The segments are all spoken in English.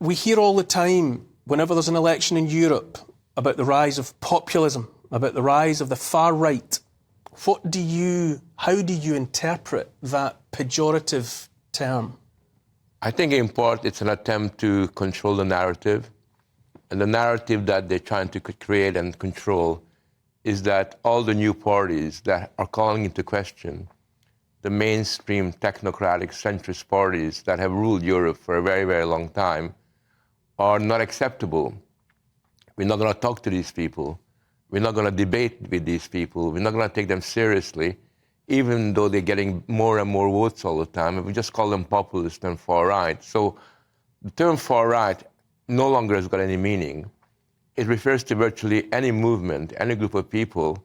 We hear all the time, whenever there's an election in Europe, about the rise of populism, about the rise of the far right. How do you interpret that pejorative term? I think in part it's an attempt to control the narrative. And the narrative that they're trying to create and control is that all the new parties that are calling into question the mainstream technocratic centrist parties that have ruled Europe for a very, very long time are not acceptable. We're not going to talk to these people. We're not going to debate with these people. We're not going to take them seriously, even though they're getting more and more votes all the time. And we just call them populist and far right. So the term far right no longer has got any meaning. It refers to virtually any movement, any group of people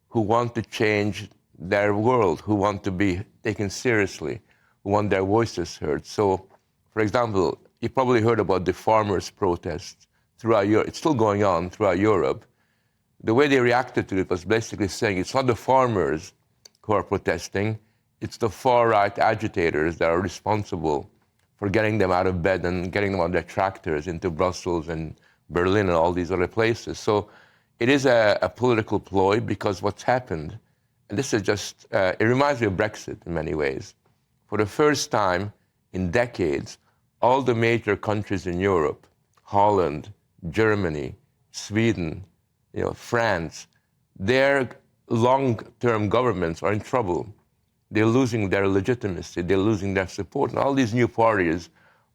who want to change their world, who want to be taken seriously, who want their voices heard. So, for example, you probably heard about the farmers' protests throughout Europe. It's still going on throughout Europe. The way they reacted to it was basically saying it's not the farmers who are protesting, it's the far-right agitators that are responsible for getting them out of bed and getting them on their tractors into Brussels and Berlin and all these other places. So it is a political ploy, because what's happened, and this is just, it reminds me of Brexit in many ways. For the first time in decades, all the major countries in Europe, Holland, Germany, Sweden, France, their long-term governments are in trouble. They're losing their legitimacy, they're losing their support. And all these new parties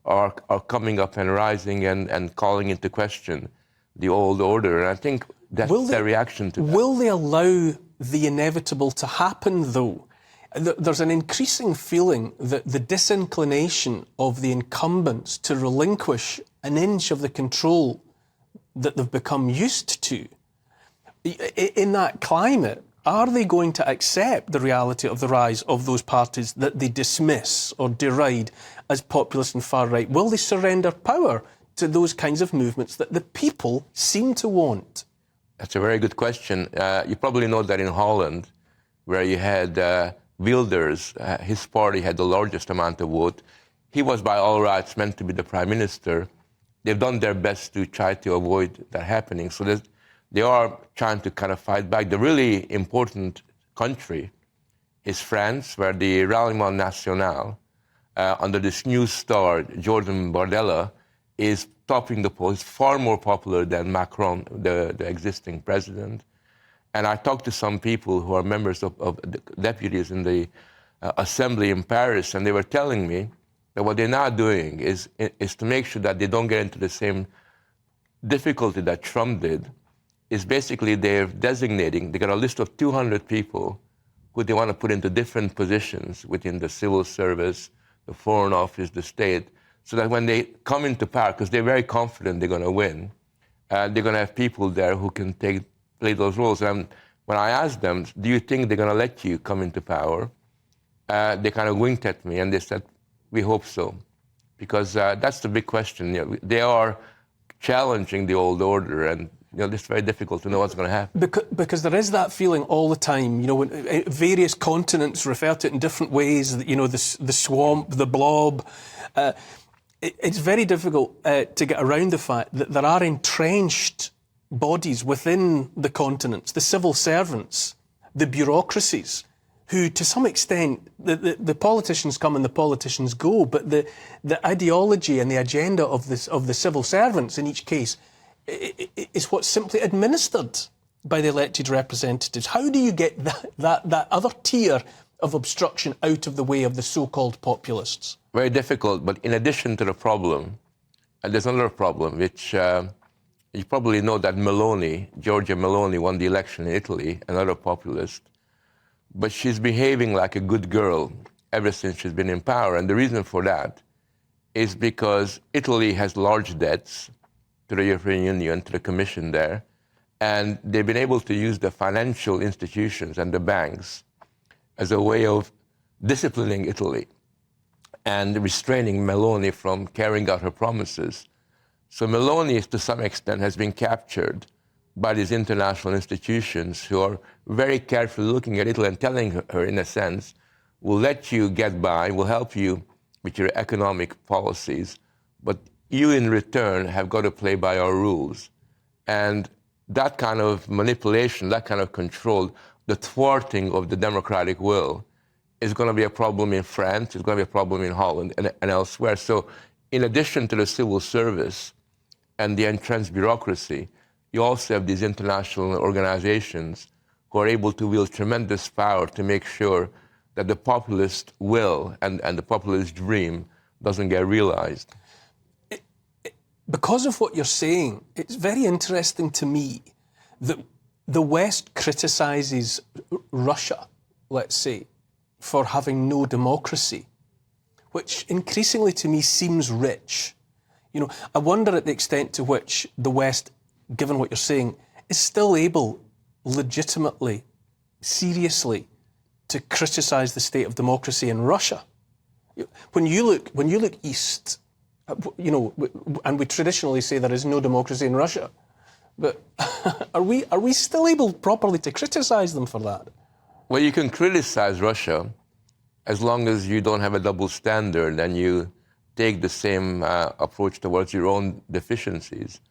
are coming up and rising and calling into question the old order. And I think that's their reaction to that. Will they allow the inevitable to happen, though? There's an increasing feeling that the disinclination of the incumbents to relinquish an inch of the control that they've become used to. In that climate, are they going to accept the reality of the rise of those parties that they dismiss or deride as populist and far right? Will they surrender power to those kinds of movements that the people seem to want? That's a very good question. You probably know that in Holland, where you had Wilders, his party had the largest amount of vote. He was by all rights meant to be the prime minister. They've done their best to try to avoid that happening. So they are trying to kind of fight back. The really important country is France, where the Rassemblement National, under this new star, Jordan Bardella, is topping the polls, far more popular than Macron, the existing president. And I talked to some people who are members of the deputies in the assembly in Paris, and they were telling me that what they're now doing is to make sure that they don't get into the same difficulty that Trump did, is basically they're designating, they got a list of 200 people who they want to put into different positions within the civil service, the foreign office, the state, so that when they come into power, because they're very confident they're going to win, they're going to have people there who can play those roles. And when I asked them, do you think they're going to let you come into power? They kind of winked at me and they said, we hope so. Because that's the big question. They are challenging the old order, and it's very difficult to know what's going to happen. Because there is that feeling all the time, when various continents refer to it in different ways, the swamp, the blob. It's very difficult to get around the fact that there are entrenched bodies within the continents, the civil servants, the bureaucracies, who to some extent, the politicians come and the politicians go, but the ideology and the agenda of the civil servants in each case is what's simply administered by the elected representatives. How do you get that other tier of obstruction out of the way of the so-called populists? Very difficult, but in addition to the problem, there's another problem, which you probably know that Giorgia Meloni won the election in Italy, another populist, but she's behaving like a good girl ever since she's been in power. And the reason for that is because Italy has large debts to the European Union, to the Commission there, and they've been able to use the financial institutions and the banks as a way of disciplining Italy and restraining Meloni from carrying out her promises. So Meloni, to some extent, has been captured by these international institutions who are very carefully looking at Italy and telling her, in a sense, we'll let you get by, we'll help you with your economic policies, but you in return have got to play by our rules. And that kind of manipulation, that kind of control, the thwarting of the democratic will is going to be a problem in France, it's going to be a problem in Holland and elsewhere. So in addition to the civil service and the entrenched bureaucracy, you also have these international organizations who are able to wield tremendous power to make sure that the populist will and the populist dream doesn't get realized. Because of what you're saying, it's very interesting to me that the West criticises Russia, let's say, for having no democracy, which increasingly to me seems rich. You know, I wonder at the extent to which the West, given what you're saying, is still able legitimately, seriously, to criticise the state of democracy in Russia. When you look east, you know, and we traditionally say there is no democracy in Russia, but are we still able properly to criticise them for that? Well, you can criticize Russia as long as you don't have a double standard and you take the same approach towards your own deficiencies.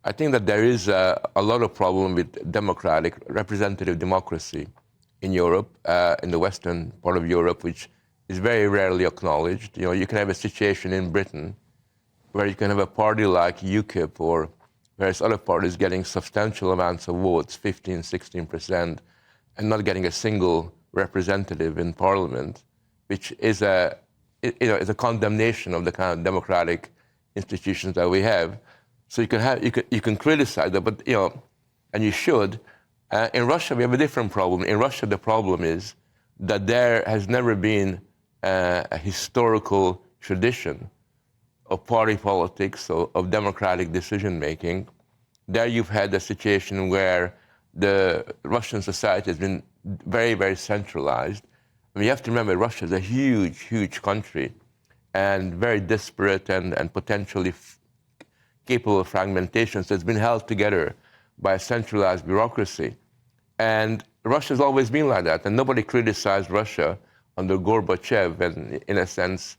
I think that there is a lot of problem with democratic, representative democracy in Europe, in the western part of Europe, which is very rarely acknowledged. You know, you can have a situation in Britain where you can have a party like UKIP or various other parties getting substantial amounts of votes, 15, 16%, and not getting a single representative in Parliament, which is is a condemnation of the kind of democratic institutions that we have. So you can criticize that, but and you should. In Russia, we have a different problem. In Russia, the problem is that there has never been a historical tradition of party politics, of democratic decision-making. There you've had a situation where the Russian society has been very, very centralized. I mean, you have to remember, Russia is a huge, huge country and very disparate and potentially capable of fragmentation. So it's been held together by a centralized bureaucracy. And Russia's always been like that. And nobody criticized Russia under Gorbachev. And in a sense,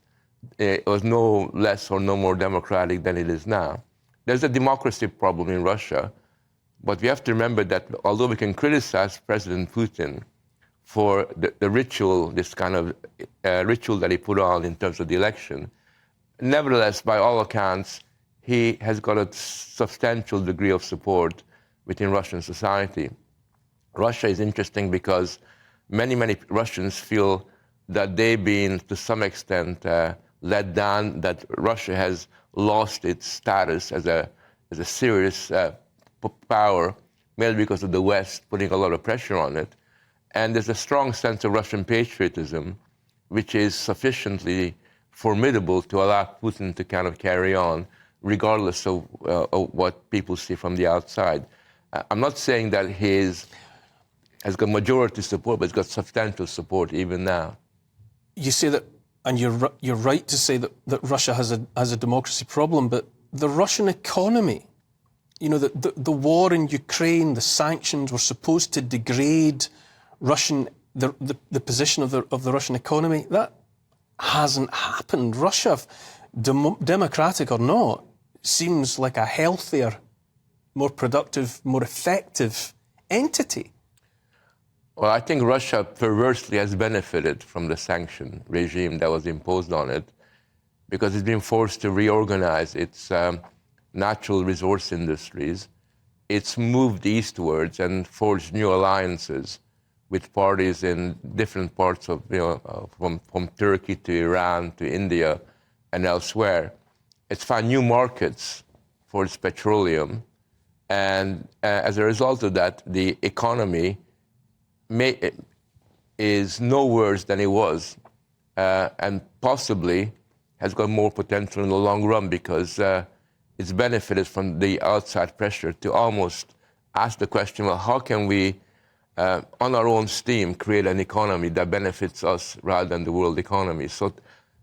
it was no less or no more democratic than it is now. There's a democracy problem in Russia. But we have to remember that although we can criticize President Putin for the ritual, this kind of ritual that he put on in terms of the election, nevertheless, by all accounts, he has got a substantial degree of support within Russian society. Russia is interesting because many, many Russians feel that they've been, to some extent, let down, that Russia has lost its status as a serious power, mainly because of the West putting a lot of pressure on it. And there's a strong sense of Russian patriotism, which is sufficiently formidable to allow Putin to kind of carry on, regardless of what people see from the outside. I'm not saying that he has got majority support, but he's got substantial support even now. You say that, and you're right to say that Russia has a democracy problem, but the Russian economy, you know, the war in Ukraine, the sanctions were supposed to degrade the position of the Russian economy. That hasn't happened. Russia, democratic or not, seems like a healthier, more productive, more effective entity. Well, I think Russia perversely has benefited from the sanction regime that was imposed on it because it's been forced to reorganize its natural resource industries. It's moved eastwards and forged new alliances with parties in different parts of, from Turkey to Iran to India and elsewhere. It's found new markets for its petroleum. And as a result of that, the economy is no worse than it was, and possibly has got more potential in the long run because it's benefited from the outside pressure to almost ask the question, well, how can we, on our own steam, create an economy that benefits us rather than the world economy? So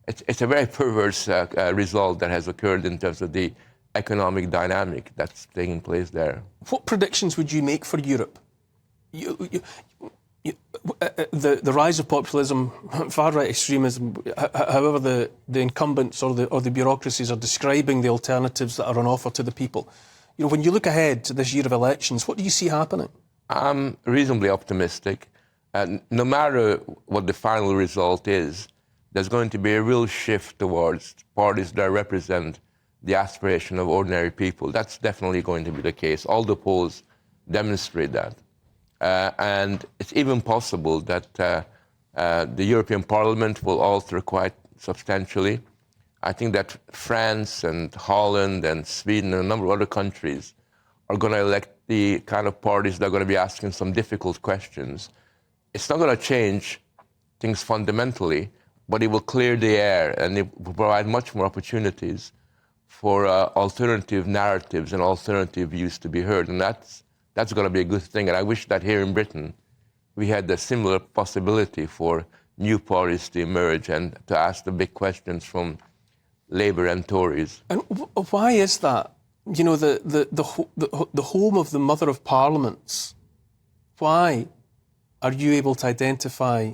it's a very perverse result that has occurred in terms of the economic dynamic that's taking place there. What predictions would you make for Europe? The rise of populism, far-right extremism, however the incumbents or the bureaucracies are describing the alternatives that are on offer to the people. You know, when you look ahead to this year of elections, what do you see happening? I'm reasonably optimistic. No matter what the final result is, there's going to be a real shift towards parties that represent the aspiration of ordinary people. That's definitely going to be the case. All the polls demonstrate that. And it's even possible that the European Parliament will alter quite substantially. I think that France and Holland and Sweden and a number of other countries are going to elect the kind of parties that are going to be asking some difficult questions. It's not going to change things fundamentally, but it will clear the air and it will provide much more opportunities for alternative narratives and alternative views to be heard. And that's going to be a good thing. And I wish that here in Britain, we had a similar possibility for new parties to emerge and to ask the big questions from Labour and Tories. And why is that? You know, the home of the mother of parliaments. Why are you able to identify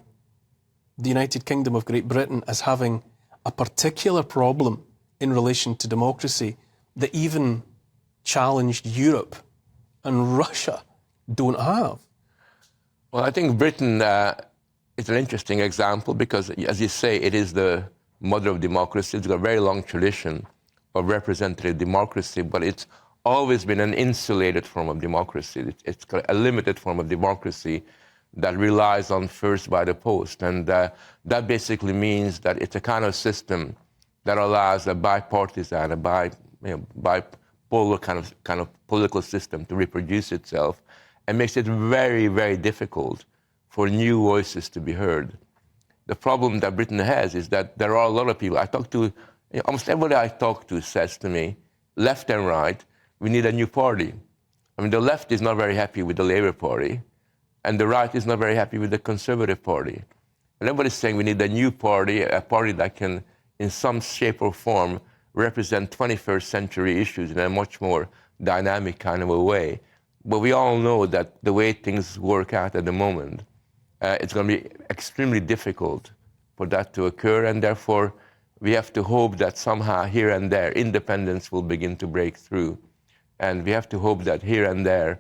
the United Kingdom of Great Britain as having a particular problem in relation to democracy that even challenged Europe and Russia don't have? Well, I think Britain is an interesting example because, as you say, it is the mother of democracy. It's got a very long tradition of representative democracy, but it's always been an insulated form of democracy. It's got a limited form of democracy that relies on first by the post. And that basically means that it's a kind of system that allows a bipartisan, bipolar kind of political system to reproduce itself and makes it very, very difficult for new voices to be heard. The problem that Britain has is that there are a lot of people. I talk to, almost everybody I talk to says to me, left and right, we need a new party. I mean, the left is not very happy with the Labour Party, and the right is not very happy with the Conservative Party. And everybody's saying we need a new party, a party that can, in some shape or form, represent 21st century issues in a much more dynamic kind of a way. But we all know that the way things work out at the moment, it's going to be extremely difficult for that to occur, and therefore we have to hope that somehow here and there independence will begin to break through. And we have to hope that here and there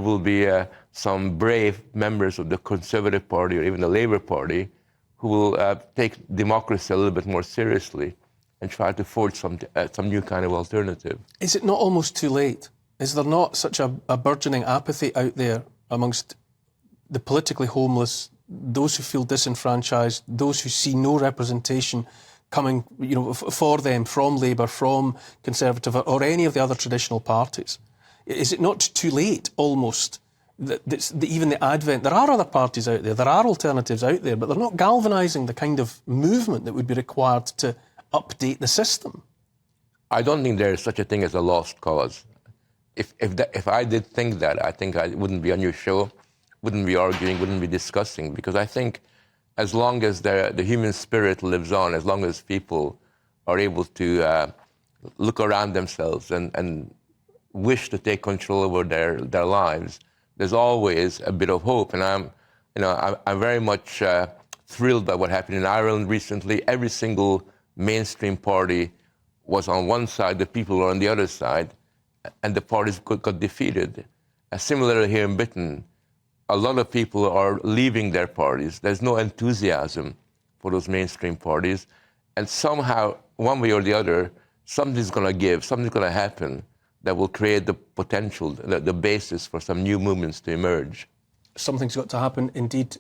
will be some brave members of the Conservative Party or even the Labour Party who will take democracy a little bit more seriously and try to forge some new kind of alternative. Is it not almost too late? Is there not such a burgeoning apathy out there amongst the politically homeless, those who feel disenfranchised, those who see no representation coming, for them from Labour, from Conservative, or any of the other traditional parties? Is it not too late, almost, even the advent? There are other parties out there, there are alternatives out there, but they're not galvanising the kind of movement that would be required to update the system. I don't think there is such a thing as a lost cause. If I did think that, I think I wouldn't be on your show, wouldn't be arguing, wouldn't be discussing, because I think as long as the human spirit lives on, as long as people are able to look around themselves and wish to take control over their lives, there's always a bit of hope. And I'm very much thrilled by what happened in Ireland recently. Every single mainstream party was on one side, the people were on the other side, and the parties got defeated. Similarly here in Britain, a lot of people are leaving their parties. There's no enthusiasm for those mainstream parties. And somehow, one way or the other, something's going to give, something's going to happen that will create the potential, the basis for some new movements to emerge. Something's got to happen, indeed.